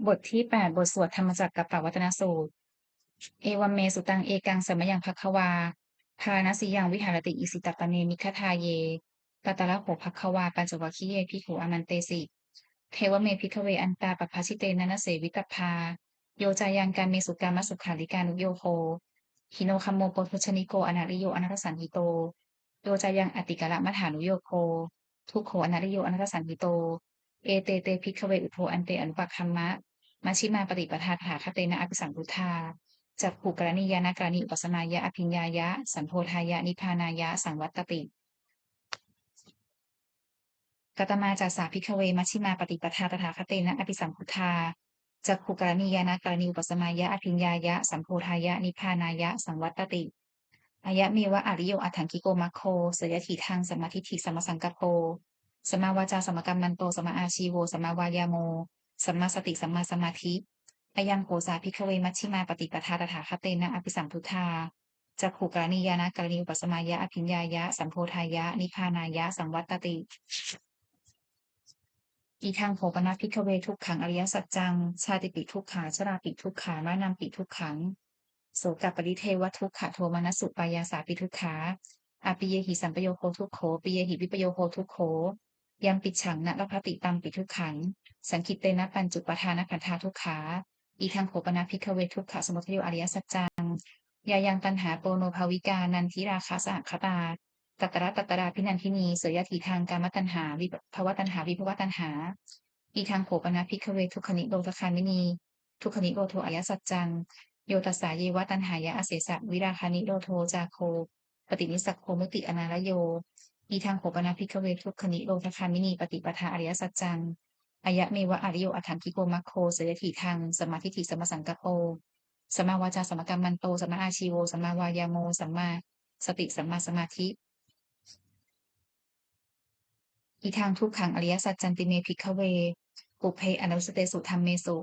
บทที่8บทสวดธรรมจักรกับปวัตนสูตรเอวัมเมสุตังเอกังสมยังภัคควาทานะสียังวิหารติอิสิตปเนมิคทาเยตตระโหภัคควาปัญจวัคคีเยภิกขุอมันเตสิเทวเมภิกขเวอันตาปภาชิเตนะนะเสวิตพาโยจายังการเมสุกามสุขาริกานุโยโคหิโนคัมโมโปทุชนิโกอนาริโยอนัตสันหิโตโยจายังอติกะละมัฏฐานุโยโคทุกโขอนาริโยอนัตสันหิโตเอเตเตภิกขเวอุโทอันเตอนุปักคัมมะ มัชฌิมาปฏิปทาถาคเตนะอภิสัมพุทธาจักขุกรณียานากรณีอุปสมายะอภิญญายะสัมโพธายะนิพพานายะสังวัตติกตมาจากสาภิกขเวมัชฌิมาปฏิปทาตถาคเตนะอภิสัมพุทธาจักขุกรณียานากรณีอุปสมายะอภิญญายะสัมโพธายะนิพพานายะสังวัตติอายะเมวะอริโยอัฏฐังกิโกมัคโคเสยถิทางสมมาทิฏฐิสมมาสังกัปโปสมมาวาจาสมมกัมมันโตสมมาอาชีโวสมมาวายาโมสัมมาสติสัมมาสมาธิอายังโกสาภิกขเวมัชฌิมาปฏิปทาตถาคเตนะอภิสัมพุทธาจักขุกรณียานากรณีอุปสมายะอภิญญายะสัมโพธายะนิพพานายะสังวัตติ อีทังโหปนัสภิกขเวทุกขังอริยสัจจังชาติปิทุกขาชราปิทุกขามานามปิทุกขังโสกปริเทวทุกขโทมนัสสุปายาสาปิทุกขาอาปิเยหิสัมปโยโคทุกโขปิเยหิวิปโยโคทุกโขยัมปิฉังนะละภติตัมปิทุกขังสังคิตเตนะปัญจุปทานขันธาทุกขาอีทังโหปนัสภิกขเวทุกขสมุทัยอริยสัจจังยายังตันหาโปโนภาวิกานันทิราคาสหคตาตัตตระพินันทินีเสยถีทางกามตัณหาวิภวตัณหาวิภวตัณหาอีทางโขปนาภิกขเวทุกขนิโรธคามินีทุกขนิโรโทอายสัจจังโยตัสสาเยวะตัณหายะอเสสะวิราคานิโรโทจาโคปฏินิสักโคมุติอนาลโยอีทางโขปนาภิกขเวทุกขนิโรธคามินีปฏิปทาอริยสัจจังอายะเมวะอริโยอัฏฐังกิโกมัคโคเสยถีทางสมมาทิฏฐิสมมาสังกัปโปสัมมาวาจาสัมมากัมมันโตสัมมาอาชีโวสัมมาวายาโมสัมมาสติสัมมาสมาธิ อีทางทุกขังอริยสัจจันติเมภิกขเวปุเพอนุสเตสุธรรมเมสุ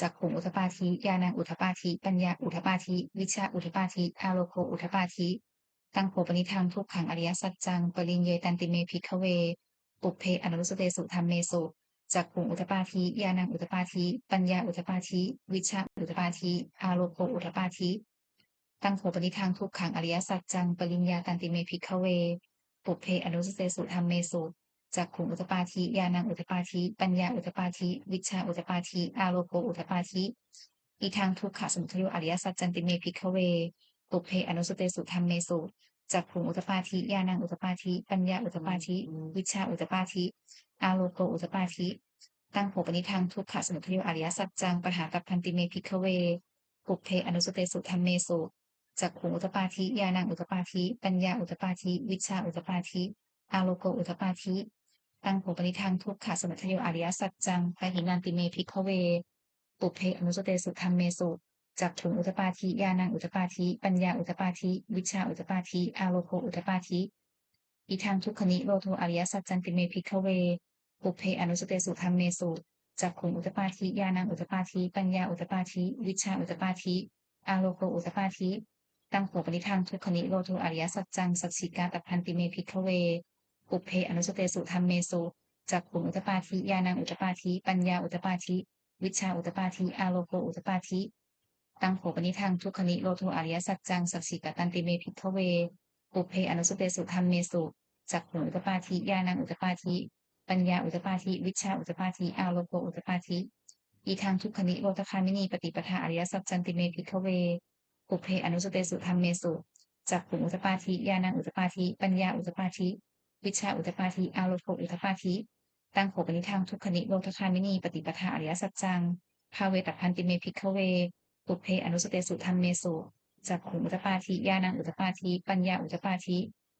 จักขุงอุทปาทิญาณังอุทปาทิปัญญาอุทปาทิวิชาอุทปาทิอาโลโคอุทปาทิตังโภปนิทังทุกขังอริยสัจจังปริญเยตันติเมภิกขเวปุเพอนุสเตสุธรรมเมสุจักขุงอุทปาทิญาณังอุทปาทิปัญญาอุทปาทิวิชาอุทปาทิอาโลโคอุทปาทิตังโภปนิทังทุกขังอริยสัจจังปริญญาตันติเมภิกขเวปุเพอนุสเตสุธรรมเมสุจักขุงอุทปาทิญาณังอุทปาทิปัญญาอุทปาทิวิชาอุทปาทิอาโลโกอุทปาทิอีทางทุกขะสมุทัยอริยสัจจันติเมภิกขเวปุเพอนุสเตสุธรรมเมสุจักขุงอุทปาทิญาณังอุทปาทิปัญญาอุทปาทิวิชาอุทปาทิอาโลโกอุทปาทิตั้งโหปนิทังทุกขะสมุทัยอริยสัจจังปหากัปพันติเมภิกขเวปุเพอนุสเตสุธรรมเมสุจักขุงอุทปาทิญาณังอุทปาทิปัญญาอุทปาทิวิชาอุทปาทิอาโลโกอุทปาทิตังโหปนิทังทุกขะสมุทัยอริยสัจจังปหินันติเมภิกขเวปุเพอนุสเตสุธรรมเมสุจักขุงอุทปาทิญาณังอุทปาทิปัญญาอุทปาทิวิชาอุทปาทิอาโลโกอุทปาทิอีทางทุกขนิโรโทอริยสัจจันติเมภิกขเวปุเพอนุสเตสุธรรมเมสุจักขุงอุทปาทิญาณังอุทปาทิปัญญาอุทปาทิวิชาอุทปาทิอาโลโกอุทปาทิตังโหปนิทังทุกขนิโรโทอริยสัจจังสัจฉิกาตพันติเมภิกขเวปุเพอนุสเตสุธรรมเมสุจักขุงอุทปาทิญาณังอุทปาทิปัญญาอุทปาทิวิชาอุทปาทิอาโลโกอุทปาทิตังโหปนิทังทุกขนิโรโทอริยสัจจังสัจฉิกตันติเมภิกขเวปุเพอนุสเตสุธรรมเมสุจักขุงอุทปาทิญาณังอุทปาทิปัญญาอุทปาทิวิชาอุทปาทิอาโลโกอุทปาทิอีทางทุกขนิโรธคามินีปฏิปทาอริยสัจจันติเมภิกขเวปุเพอนุสเตสุธรรมเมสุจักขุงอุทปาทิญาณังอุทปาทิปัญญาอุทปาทิวิชาอุทปาทิอาโลโกอุทปาทิตั้งโหปนิทังทุกขนิโรธคามินีปฏิปทาอริยสัจจังภาเวตพันติเมภิกขเวปุเพอนุสเตสุธรรมเมสุจักขุงอุทปาทิญาณังอุทปาทิปัญญาอุทปาทิ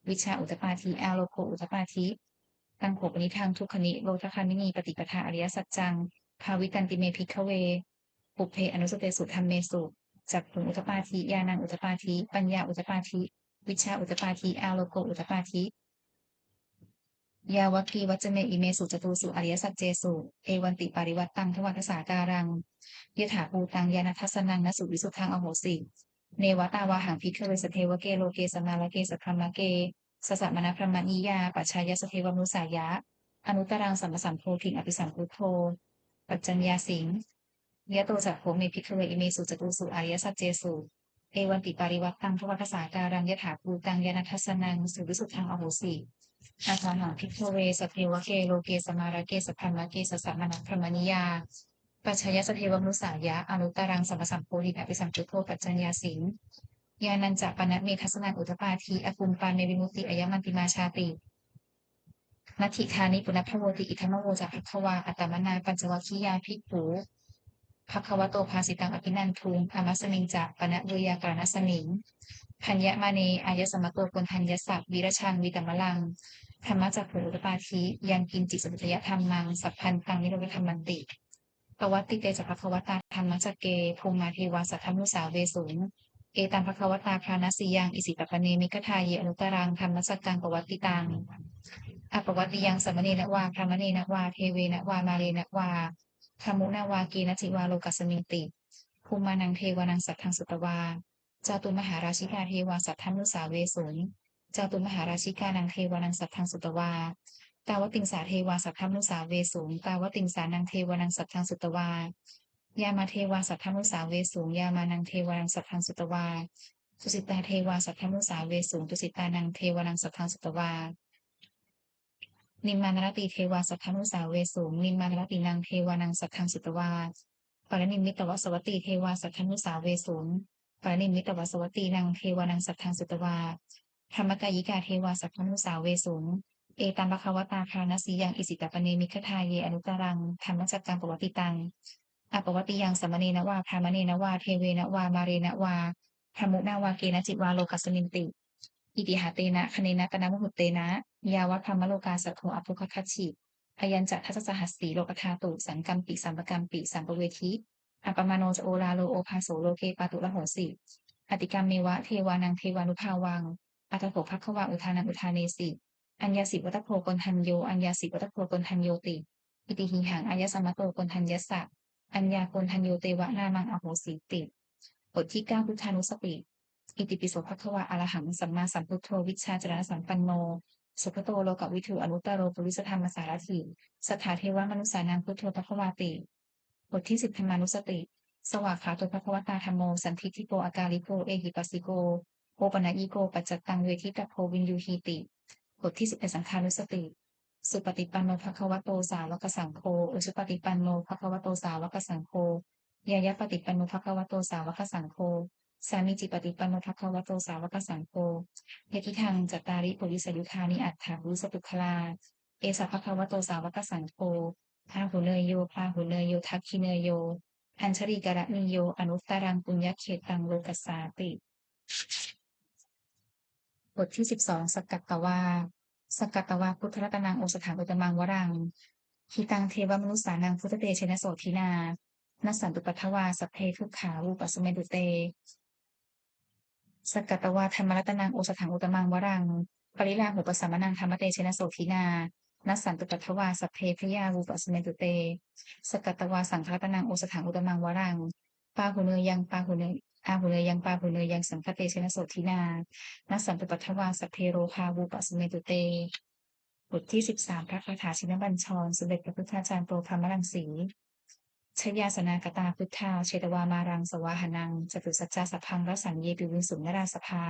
วิชาอุทปาทิอาโลโกอุทปาทิตั้งโหปนิทังทุกขนิโรธคามินีปฏิปทาอริยสัจจังภาวิตันติเมภิกขเวปุเพอนุสเตสุธรรมเมสุจักขุงอุทปาทิญาณังอุทปาทิปัญญาอุทปาทิวิชาอุทปาทิอาโลโกอุทปาทิยาวัคคีวัจเมอิเมสุจตุสุอริยสัจเจสุเอวันติปาริวัตตังทวัตสาการังยถาภูตังยานัทสนังนสุวิสุทธังอโหสิเนวตาวาหังพิกขเวสเทวเกโลเกสมาลเกสพรหมเกสสะมณพรหมนิยาปัจฉายสเทวมุสายะอนุตรังสัมปสัมโพธิงอภิสัมพุทโธปัจจัญญาสิง ยะโตจักโขเมภิกขเวอิเมสุจตุสุอริยสัจเจสุเอวันติปาริวัตตังภวตสาการังยถาภูตังยานัทสสนังสุวิสุทธังอโหสิอาคาหังภิกขเวสพเพวะเกโลเกสมาระเกสพัมมะเกสสะมะนะพรหมนิยาปัจฉยสเทวมนุสายะอนุตตรังสัมปสัมโพธิอภิสัมจุโธปัจจัญญาสิงญาณัญจะปนะเมทัสสนังอุทธปาทีอกุมปานเมวิมุตติอายมันติมาชาตินัตถิคานิปุณณพโวติอิทัมมโวจะภัคควาอัตตมนาปัญจวัคคียาภิกขุภัควโตภาสิตังอภินันทุงธรรมสมิงจะปนะเวยากรณสมิงพัญญมาเนอายสมะโตกุณทัญญสัพวิรชังวิตัมมลังธรรมจักขุอุตปาทิยังกินจิสุตยธรรมังสัพพันตังนิโรธธรรมันติปวัตติเตจะภควตาธรรมจักเกภูมาเทวาสัทธมุสาเวสุงเอตัมภควตาพราณสียังอิสิปปเนมิกทายอนุตรังธรรมจักกังปวัตติตังอปวัตติยังสมเนนะวาพรหมเนนะวาเทเวนะวามาเรนะวาธรรมุนาวากีนจิวาโลกัสมิงติภูมานังเทวานังสัทธังสุตวาจาตุมหาราชิกาเทวาสัทธมุสาเวสุงจาตุมหาราชิกานังเทวานังสัทธังสุตวาตาวติงสาเทวาสัทธมุสาเวสุงตาวติงสานังเทวานังสัทธังสุตวายามาเทวาสัทธมุสาเวสุงยามานังเทวานังสัทธังสุตวาตุสิตาเทวาสัทธมุสาเวสุงตุสิตานังเทวานังสัทธังสุตวานิมมานรติเทวาสัทธนุสาเวสุงนิมมานรตินางเทวานังสัทธังสุตวาปรนิมมิตวสวัตติเทวาสัทธนุสาเวสุงปรนิมมิตวสวัตตินางเทวานังสัทธังสุตวาธรรมกายิกาเทวาสัทธนุสาเวสุงเอตัมภควตาคานสียังอิสิตปเนมิคทาเยอนุตรังธรรมจักกังปวัตติตังอปวัตติยังสมเนนะวาพรามเนนะวาเทเวนะวามาเรนะวาธรรมุนาวาเกนะจิวาโลกัสมินติอิติหาเตนะคเนนะปนะมุหุเตนะยาวัพรหมโลกาสัทโธอภุคคัจฉิอายัญจะทัสสหัสสีโลกธาตุสังกัมปิสัมปกัมปิสัมปเวทิอัปปมาโนจะโอราโลโอภาโสโลเกปาตุละโหสิอติกรรมเมวะเทวานังเทวานุภาวังอัตโขภัคควาอุทานังอุทาเนสิอัญญาสิวัตโพกนทันโยอัญญาสิวัตโพกนทันโยติอิติหิหังอายสมะโตกนทัญญสสะอัญญากนทันโยเตวะนามังอโหสิติบทที่9พุทธานุสติอิติปิโสภควาอรหังสัมมาสัมพุทโธวิชชาจรณสัมปันโนสุขโตโลกวิถูอนุตตโรปุริสธรรมสารถิสถาเทวมนุษสานังพุทโธภควาติบทที่10ธรรมานุสติสวากขาโตภควตาธรรมโมสันทิฏฐิโกอากาลิโกเอหิปัสสิโกโอปนัญญิโกปัจจตังเวทิตโพวินยูหีติบทที่11สังฆานุสติสุปฏิปันโนภควโตสาวกสังโฆอุชุปฏิปันโนภควโตสาวกสังโฆยายะปฏิปันโนภควโตสาวกสังโฆสามีจิปฏิปันโนภควโตสาวกสังโฆยะทิทังจัตตาริปุริสยุคานิอัตถารุสตุคลาเอสะภควโตสาวกสังโฆพาหุเนยโยพาหุเนยโยทักขิเนยโยอัญชลีกะระนิโยอนุตตรังปุญญเขตังโลกัสสาติบทที่12สกกัตตวาสกกัตตวาพุทธรัตนังโอสถาอุตมังวรังหิตังเทวมนุสสานังพุทธเตชนะโสทินานัสสันตุปัทวาสัพเพทุกขาวูปัสสเมตุเตสกกัตตวาธรรมรัตนังโอสถังอุตมังวรังปริลาหุปสัมมนังธรรมเตชนะโสทินานัสสันตุปัทวาสัพเพพยาวูปัสสเมตุเตสกกัตตวาสังฆรัตนังโอสถังอุตมังวรังปาหุเนยยังปาหุเนยอาหุเนยยังปาหุเนยยังสังฆเตชนะโสทินานัสสันตุปัทวาสัพเพโรคาวูปัสสเมตุเตบทที่13พระคาถาชินบัญชรสมเด็จพระพุทธาจารย์โตธรรมรังสีชยาสนากตาพุทธาเชตวามารังสวาหนังจตุสัจจาสัพพังรสังเยปิวินสุนนราสภา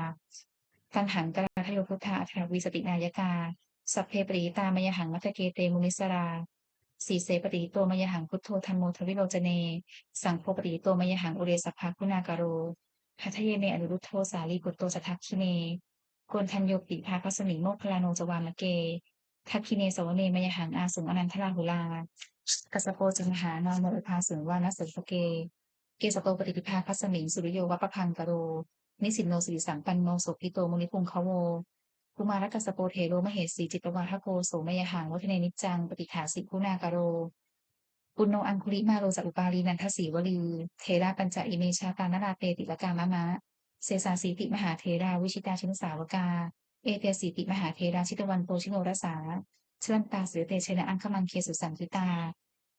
ตันหังกราทโยพุทธาอัฏฐวิสตินายกาสัพเพปริตามยหังมัทเกเตมุนิสราสีเสปฏิโตมยหังพุทโธธรรมโมทวิโรจเนสังโฆปฏิโตมยหังอุเรสภาคุณากโรหัทเยเนอนุรุทโธสาลีปุตโตสัทธคิเนโกนทัญโยปิภาคัสมิโมคคลาโนจวามะเกทักคิเนสวเนมยหังอาสุงอนันทราหุลากัสสโปจังหานามโมอุภาสุงวานัสสเกเกสโตปฏิปิภาคัสมิงสุริโยวัปพังกโรนิสินโนสิริสังปันโนโสภิโตมุนิพุงคะโวกุมารกัสสโปเทโรมเหสีจิตวาทโกโสมยหังวัฒเนนิจจังปฏิขาสิคุณากโรปุณโนอังคุลิมาโรจัอุปาลีนันทสีวลีเทราปัญจอิเมชาตานราเตติลกามะมะเสสาสีติมหาเทราวิชิตาชินสาวกาเอเตสีติมหาเทราชิตวันโตชิโนรสาเชื่อนตาเสือเตชนะอังคมังเคสุสังคิตา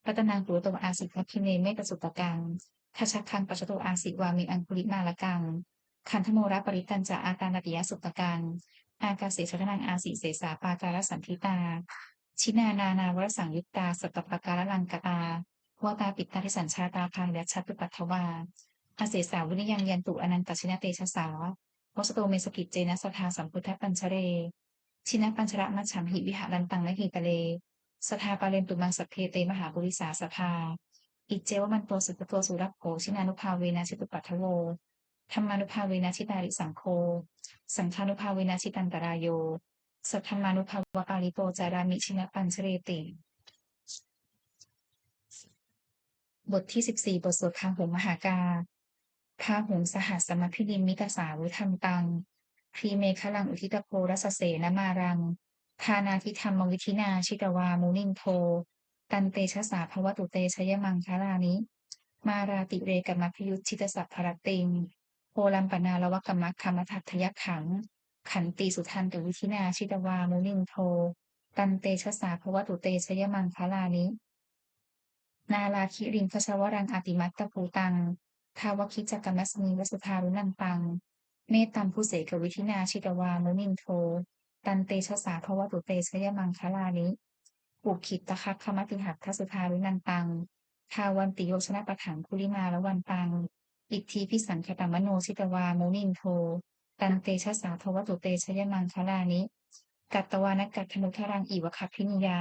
รัตนางปุโตอาสิพัคิเนเมตสุตกังขชักคังปัจจโตอาสิวามิอังคุลิมาละกังขันธโมระปริตันจะอาตานติยสุตกังอากาเสชนังอาสิเสสาปาการสันทิตาชินานานาวรสังยุตตาสัตตปการลังกตา วตาปิตาทิสัญชาตาพังยัชชตุปัทถวาอาเสสาวินิยังยันตุอนันตชินเตชะสาวสโตเมสกิจเจนะสทธาสัมพุทธปัญชเรชินะปัญชระมัชฉัมหิวิหารันตังและหิตะเลสทาปาเลนตุมังสัพเพเตมหาปุริสาสภาอิจเจวมันโตสุตโตสุรัพโขชินานุภาเวนะชิตุปัทถโวธรรมานุภาเวนะชิตาริสังโฆสังฆานุภาเวนะชิตันตรายโยสัทธรรมานุภาวะปาลิโตจารามิชินะปัญชเรติบทที่14บทสวดคาหงมหากาพาหุงสหัสสมพิลิมมิกสาวุธันตังพรีเมฆลังอุทิตโพรัสเสนมารังทานาทิธรรมวิธินาชิตวามุนินโทตันเตชะสาภวตุเตชยมังคลานิมาราติเรกัมมพยุตชิตสัพพรติงโพลัมปนาลวกัมมัคคัมทัตถยขังขันติสุทันตวิธินาชิตวามุนินโทตันเตชะสาภวตุเตชยมังคลานินาลาคิริงคชวรังอติมัตตภูตังทาวคิจกรรมสมิวสุทารุนันตังเมตตัมภูเสกวิธินาชิตวามุนินโทตันเตชะสาภวตุเตชยมังคลานิปุขิตตะคัคคมติหัตถสุทารุนันตังทาวันติโยชนะปะถังคุลิมาละวันตังอิทธิพิสังคตมโนชิตวามุนินโทตันเตชะสาภวตุเตชยมังคลานิกัตตวานกัตถนุทรังอิวคัพพินิยา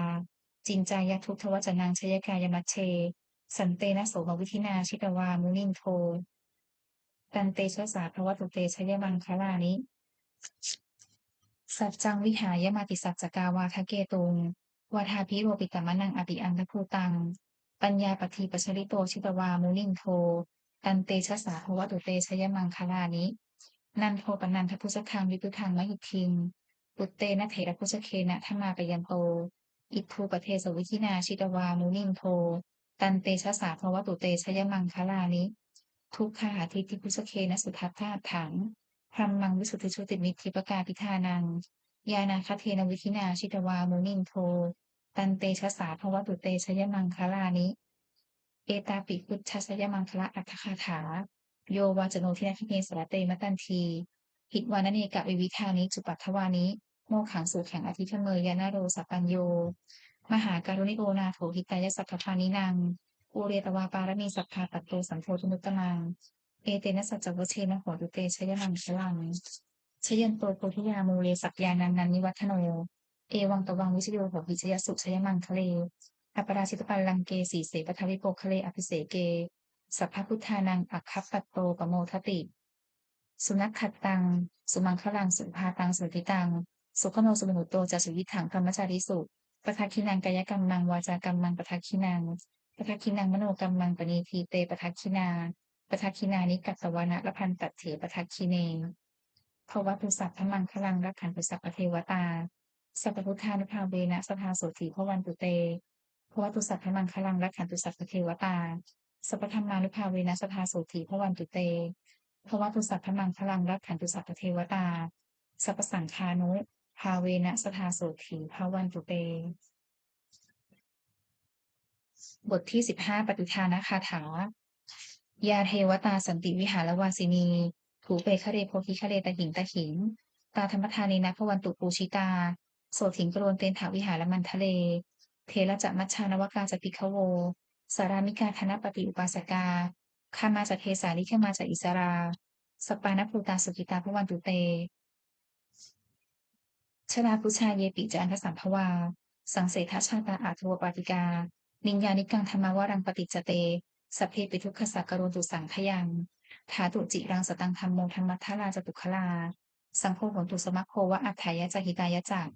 จินจายทุทวจนังชยกายมัชเชสันเตนะโสมวิธินาชิตวามุนินโทตันเตชะสาภวตุเตชยมังคลานิสัจจังวิหายมาติสัจจกาวาทะเกตุงวาทาพิโรปิตมะนังอภิอันทภูตังปัญญาปฏีปัชริโตชิตวามุนินโทตันเตชะสาภวตุเตชยมังคลานินันโทปนันทพุชคังวิปุทังมหิทิงปุตเตนะเถระพุชเคนะธรรมาปยันโตอิทูปเทสวิธินาชิตวามุนินโทตันเตชะสาภวตุเตชยมังคลานิทุกขาทิติพุชเคนะสุทัตถาถังพรัมมังวิสุทธิชุติมิทธิปกาพิธานังยานาคเทนวิธินาชิตวามุนินโทตันเตชะสาภวตุเตชยมังคลานิเอตาปิพุทธชยมังคละอัตถคาถาโยวาจโนทินาคิเนสระเตมตันทีหิตวานเนกะวิวิธานิจุปัทถวานิโมขังสู่แข่งอธิธเมยยานาโรสัปปัญโยมหาการุณิโกนาโถหิตายสัพพานินังอุเรตวาปารมีสัพพาปัตโตสัมโพธนุตตมังเอเตนะสัจจวเชนะโหตุเตชยมังคลังชยันโตโพธิยามูเลสักยานันนันนิวัฒโนเอวังตวังวิชโยโหวิชยสุชยมังคะเลอปราชิตปัลลังเกสีเสปทวิโปคะเลอภิเสเกสัพพพุทธานังอัคคัปปัตโตปโมทติสุนัขขัดตังสุมังคลังสุภาตังสุติตังสุขโนสุมหุโตจะสุวิถังธรรมจาริสุปทักขินังกายกรรมังวาจากรรมังปทักขินังปทักขินังมโนกรรมังปณีทีเตปทักขินาปทักขินานิกัตตวานะละพันตัดเถปทักขิเนภวตุสัพพมังคลังรักขันตุสัพพเทวตาสัพพพุทธานุภาเวนะสทาโสถีพวันตุเตภวตุสัพพมังคลังรักขันตุสัพพเทวตาสัพพธรรมานุภาเวนะสทาโสถีพวันตุเตภวตุสัพพมังคลังรักขันตุสัพพเทวตาสัพพสังฆานุภาเวนะสทาโสถีพวันตุเตบทที่15ปฏิทานคาถายาเทวตาสันติวิหารวาสินีถูเปคะเรโพธิคะเรตหิงตะหิงตาธรรมทานีนะพวันตุปูชิตาโสถิงกรวนเตนถาวิหารมันทะเลเทระจะมัชชานวกาจปิคะโวสารามิกาธนปฏิอุปาสกาข้ามาจากเทสาลิขมาจากอิสราสปานภูตาสุกิตาพวันตุเตชลาพุชาเยปิจานัสัมภวาสังเสทชาตาอาทวปาติกานิญญานิกังธรรมวารังปฏิจจเตสัพเพปิทุกขสักกโรตุสังขยังถาตุจิรังสตังธรรมโมธรรมัทธาราจตุคลาสังโฆโหนตุสมัคโควะอัฏฐายะจหิตายะจัก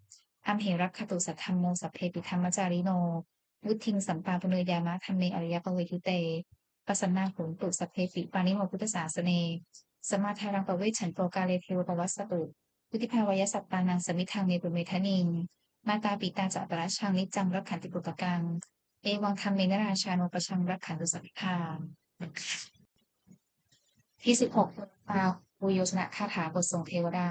อัมเหรักขตุสัทธัมโมสัพเพปิธรรมจาริโนวุทิงสัมปาปุเนยามะธรรมเมอริยปเวทิเตปัสสนาโหนตุสัพเพปิปานิโมพุทธศาสเนสมาทารังปเวชฉันโตกาเลเทวปวัสสตุพุทธิภาวยสัปปานังสมิทังเนปุเมทนิงมาตาปิตาจัตระชังนิจังรักขันติปุตตะกังเอวังธรรมเมนราชาโนปชังรักขันตุสัพพาที่16ปาปุโยชนะคาถาบทส่งเทวดา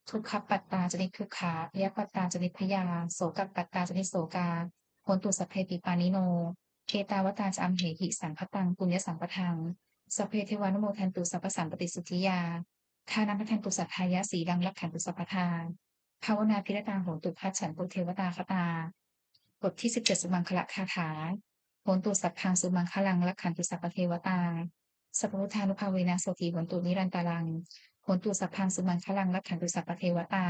ทุกขปัตตาจนิทุกขาพยปัตตาจนิพยาโสกปัตตาจนิโสกาโหนตุสัพเพปิปานิโนเอตาวตาจอัมเหหิสังพตังปุญญสังปทังสัพเพเทวานุโมทันตุสัพพสัมปติสุทธิยาทานัมปทันตุสัทธายะสีดังรักขันตุสัพพทาภาวนาพิรตาโหนตุพัชฉันตุเทวตาคตาบทที่17สุมังคละคาถา โหนตุสัพพังสุมังคลังรักขันตุสัพพเทวตาสัพพุทธานุภาเวนะโสติโหนตุนิรันตารังโหนตุสัพพังสุมังคลังรักขันตุสัพพเทวตา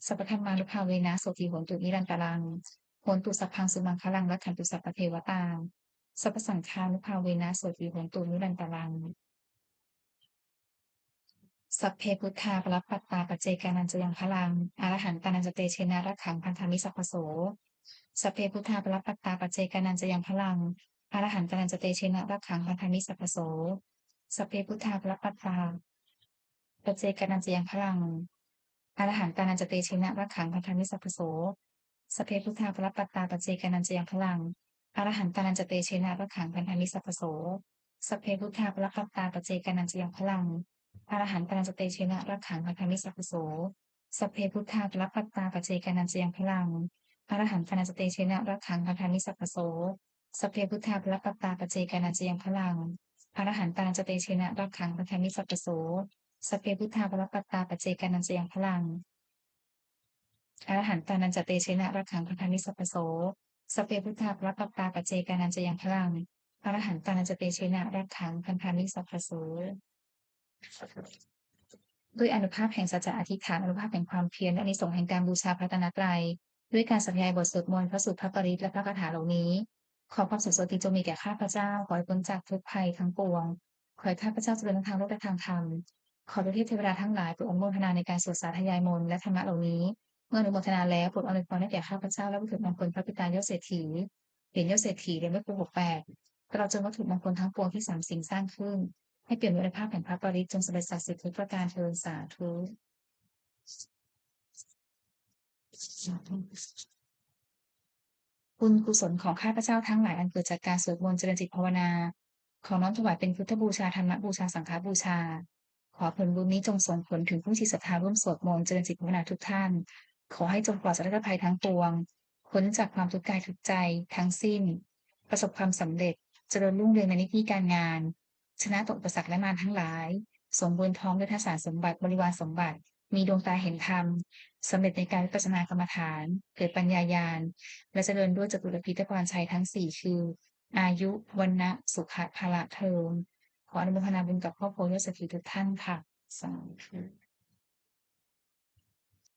สัพพธรรมานุภาเวนะโสติโหนตุนิรันตารังโหนตุสัพพังสุมังคลังรักขันตุสัพพเทวตาสัพพสังฆานุภาเวนะโสติโหนตุนิรันตารังสัพเพพุทธาปรัปปัตตาปัจเจกานันจะยังพลังอรหันตานันจะเตเชนะรักขังพันธามิสัพพโสสัพเพพุทธาปรัปปัตตาปัจเจกานันจะยังพลังอรหันตานันจะเตเชนะรักขังพันธามิสัพพโสสัพเพพุทธาปรัปปัตตาปัจเจกานันจะยังพลังอรหันตานันจะเตเชนะรักขังพันธามิสัพพโสสัพเพพุทธาปรัปปัตตาปัจเจกานันจะยังพลังอรหันตานันจะเตเชนะรักขังพันธามิสัพพโสสัพเพพุทธาปรัปปัตตาปัจเจกานันจะยังพลังอรหันตานันจะเตเชนะรักขังพันธามิสัพพโสสัพเพพุทธาปรัปปัตตาปัจเจกานันจะยังพลังอรหันตานันจะเตเชนะรักขังพันธามิสัพพโสสัพเพพุทธาปรัปปัตตาปัจเจกานันจะยังพลังอรหันตานันจะเตเชนะรักขังพันธามิสัพพโสสัพเพพุทธาปรัปปัตตาปัจเจกานันจะยังพลังอรหันตานันจะเตเชนะรักขังพันธามิสัพพโสสัพเพพุทธาปรัปปัตตาปัจเจกานันจะยังพลังอรหันตานันจะเตเชนะรักขังพันธามิสัพพโสด้วยอานุภาพแห่งสัจจะอธิษฐานอานุภาพแห่งความเพียรและอานิสงส์แห่งการบูชาพระรัตนตรัยด้วยการสัญญาบทสวดมนต์พระสูตรพระปริตรและพระคาถาเหล่านี้ขอความสุขสวัสดีจงมีแก่ข้าพเจ้าขอให้พ้นจากทุกภัยทั้งปวงขอให้ข้าพเจ้าเจริญทั้งทางโลกและทางธรรมขอพระเทพเทวดาทั้งหลายโปรดอนุโมทนาในการสวดสาธยายมนต์และธรรมะเหล่านี้เมื่ออนุโมทนาแล้วโปรดอวยพรให้แก่ข้าพเจ้าและวัตถุมงคลพระปิตายอดเศรษฐีเหรียญยอดเศรษฐีเหรียญแม่ครู68ตลอดจนวัตถุมงคลทั้งปวงที่สามสิ่งสร้างขึ้นให้เปลี่ยนด้วยภาพแห่งพระปริตรจงสำเร็จศักดิ์สิทธิ์ทุกประการเทอญสาธุบุญกุศลของข้าพเจ้าทั้งหลายอันเกิดจากการสวดมนต์เจริญจิตภาวนาขอน้อมถวายเป็นพุทธบูชาธรรมบูชาสังฆบูชาขอผลบุญนี้จงส่งผลถึงผู้ที่ศรัทธาร่วมสวดมนต์เจริญจิตภาวนาทุกท่านขอให้จงปลอดจากทุกภัยทั้งปวงพ้นจากความทุกข์กายทุกข์ใจทั้งสิ้นประสบความสำเร็จเจริญรุ่งเรืองในหน้าที่การงานชนะต่ออุปสรรคและมารทั้งหลายสมบูรณ์พร้อมด้วยทสารสมบัติบริวารสมบัติมีดวงตาเห็นธรรมสำเร็จในการวิปัสสนากรรมฐานเกิดปัญญาญาณและเจริญด้วยจตุรพิธพรชัยทั้งสี่คืออายุวันนะสุขะพละเทิงขออนุโมทนาบุญกับครอบครัวยศเศรษฐีทุกท่านค่ะสาธุ